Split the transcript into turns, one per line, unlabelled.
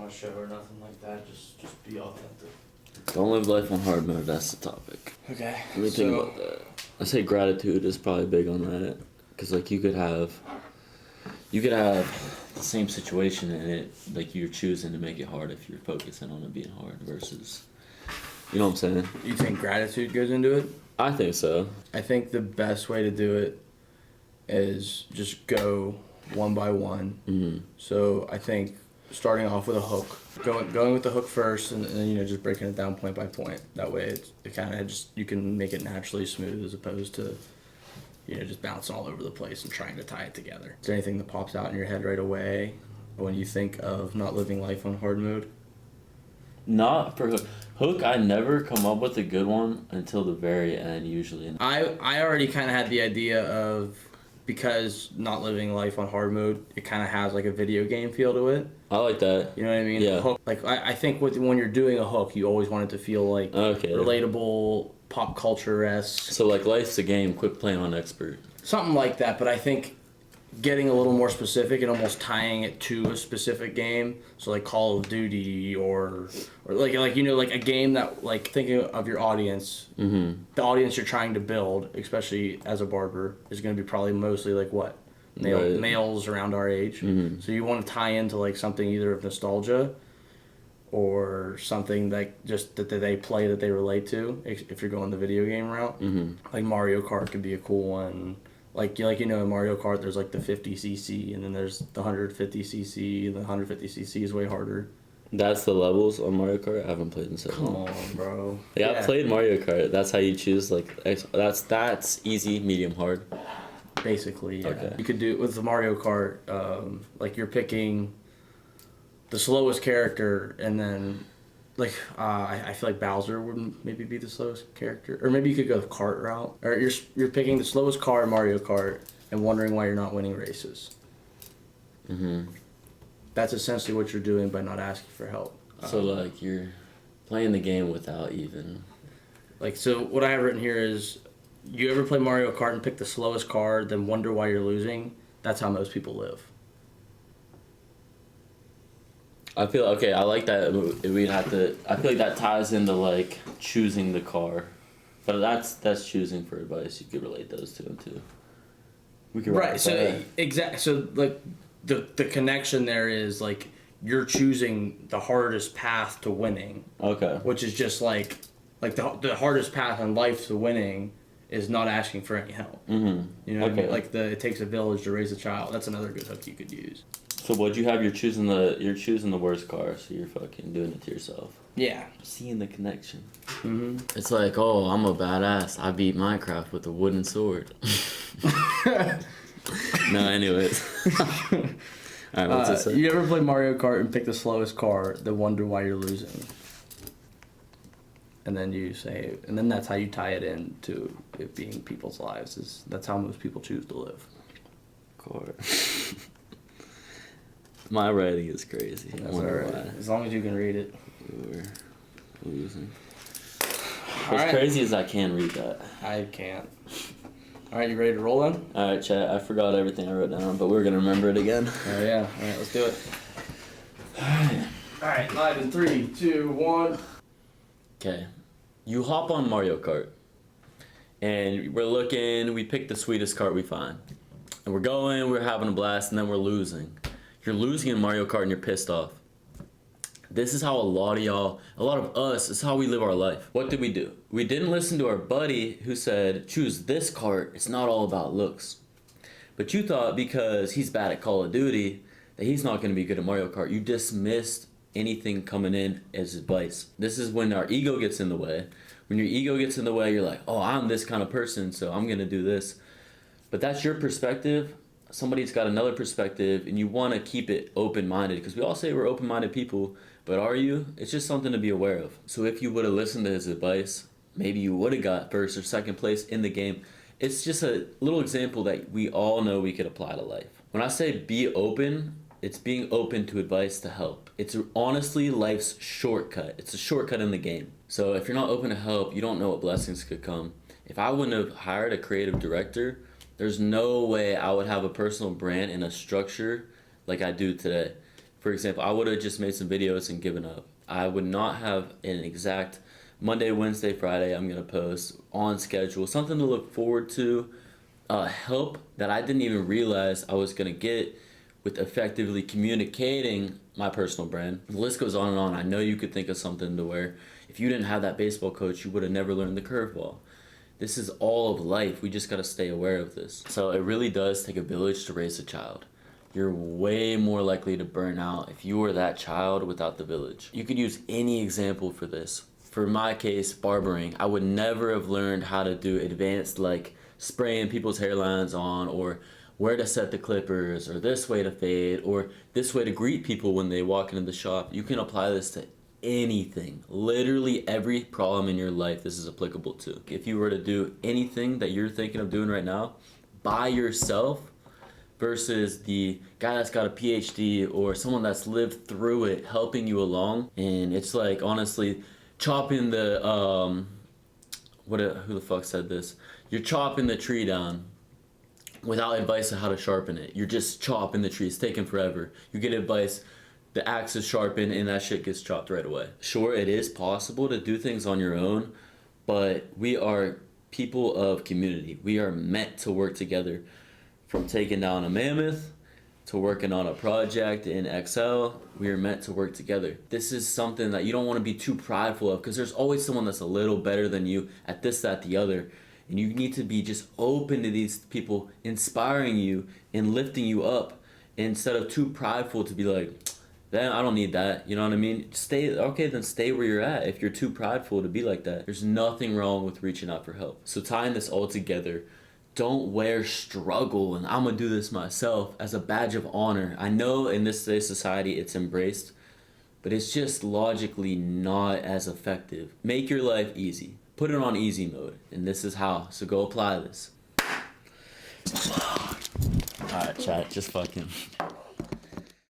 on a show or nothing like that. Just be authentic.
Don't live life on hard mode. That's the topic.
Okay.
Let me think about that. I say gratitude is probably big on that, because like you could have the same situation and it like you're choosing to make it hard if you're focusing on it being hard versus, you know what I'm saying?
You think gratitude goes into it?
I think so.
I think the best way to do it is just go one by one.
Mm-hmm.
So I think starting off with a hook, going with the hook first, and then just breaking it down point by point. That way it kind of just, you can make it naturally smooth as opposed to just bouncing all over the place and trying to tie it together. Is there anything that pops out in your head right away when you think of not living life on hard mode?
Not for hook. Hook, I never come up with a good one until the very end, usually.
I already kind of had the idea of, because not living life on hard mode, it kind of has like a video game feel to it.
I like that.
You know what I mean?
Yeah.
Hook, like I think when you're doing a hook, you always want it to feel like relatable, pop culture-esque.
So like life's a game, quit playing on expert.
Something like that, but I think getting a little more specific and almost tying it to a specific game. So like Call of Duty or like a game that, like, thinking of your audience,
mm-hmm.
the audience you're trying to build, especially as a barber, is going to be probably mostly like what? Males around our age.
Mm-hmm.
So you want to tie into like something either of nostalgia or something like just that they play that they relate to, if you're going the video game route.
Mm-hmm.
Like Mario Kart could be a cool one. In Mario Kart, there's like the 50cc, and then there's the 150cc, and the 150cc is way harder.
That's the levels on Mario Kart? I haven't played in so long.
Come on, bro.
Yeah, I played Mario Kart. That's how you choose, like, that's easy, medium, hard.
Basically, yeah.
Okay.
You could do, with the Mario Kart, like you're picking the slowest character, and then like I feel like Bowser would maybe be the slowest character, or maybe you could go the kart route, or you're picking the slowest car in Mario Kart and wondering why you're not winning races.
Mm-hmm.
That's essentially what you're doing by not asking for help.
So like you're playing the game without even.
Like, so what I have written here is, you ever play Mario Kart and pick the slowest car, then wonder why you're losing? That's how most people live.
I feel okay. I like that. We'd have to. I feel like that ties into like choosing the car, but that's choosing for advice. You could relate those two too. We could
right. So exactly. So like the connection there is like you're choosing the hardest path to winning.
Okay.
Which is just like the hardest path in life to winning is not asking for any help.
Mm-hmm.
You know what I mean? Like it takes a village to raise a child. That's another good hook you could use.
So what'd you have? You're choosing the worst car, so you're fucking doing it to yourself.
Yeah.
Seeing the connection.
Mm-hmm.
It's like, oh, I'm a badass. I beat Minecraft with a wooden sword. No, anyways. Alright, what's it say?
You ever play Mario Kart and pick the slowest car, then wonder why you're losing? And then and then that's how you tie it in to it being people's lives. That's how most people choose to live.
Car. My writing is crazy.
That's alright. As long as you can read it.
We're losing.
As
crazy as I can read that.
I can't. Alright, you ready to roll then?
Alright, chat. I forgot everything I wrote down, but we're going to remember it again.
Oh, yeah. Alright, let's do it. Alright, live in 3, 2, 1.
Okay. You hop on Mario Kart. And we pick the sweetest kart we find. And we're having a blast, and then we're losing. You're losing in Mario Kart and you're pissed off. This is how a lot of us, is how we live our life. What did we do? We didn't listen to our buddy who said, choose this kart, it's not all about looks. But you thought because he's bad at Call of Duty, that he's not gonna be good at Mario Kart. You dismissed anything coming in as advice. This is when our ego gets in the way. When your ego gets in the way, you're like, oh, I'm this kind of person, so I'm gonna do this. But that's your perspective. Somebody's got another perspective, and you want to keep it open-minded, because we all say we're open-minded people, but are you? It's just something to be aware of. So if you would have listened to his advice, maybe you would have got first or second place in the game. It's just a little example that we all know we could apply to life. When I say be open, it's being open to advice to help. It's honestly life's shortcut. It's a shortcut in the game. So if you're not open to help, you don't know what blessings could come. If I wouldn't have hired a creative director, there's no way I would have a personal brand and a structure like I do today. For example, I would have just made some videos and given up. I would not have an exact Monday, Wednesday, Friday I'm going to post on schedule, something to look forward to, help that I didn't even realize I was going to get with effectively communicating my personal brand. The list goes on and on. I know you could think of something to where if you didn't have that baseball coach, you would have never learned the curveball. This is all of life. We just got to stay aware of this. So it really does take a village to raise a child. You're way more likely to burn out if you were that child without the village. You could use any example for this. For my case, barbering, I would never have learned how to do advanced like spraying people's hairlines on, or where to set the clippers, or this way to fade, or this way to greet people when they walk into the shop. You can apply this to anything. Literally every problem in your life this is applicable to. If you were to do anything that you're thinking of doing right now by yourself versus the guy that's got a PhD or someone that's lived through it helping you along, and it's like honestly chopping the who the fuck said this? You're chopping the tree down without advice on how to sharpen it. You're just chopping the tree. It's taking forever. You get advice, the axe is sharpened, and that shit gets chopped right away. Sure, it is possible to do things on your own, but we are people of community. We are meant to work together. From taking down a mammoth to working on a project in Excel, we are meant to work together. This is something that you don't want to be too prideful of, because there's always someone that's a little better than you at this, that, the other. And you need to be just open to these people inspiring you and lifting you up, instead of too prideful to be like, then I don't need that. You know what I mean? Stay where you're at. If you're too prideful to be like that, there's nothing wrong with reaching out for help. So tying this all together, don't wear struggle and I'm gonna do this myself as a badge of honor. I know in this today's society it's embraced, but it's just logically not as effective. Make your life easy. Put it on easy mode, and this is how. So go apply this. Alright, chat, just fucking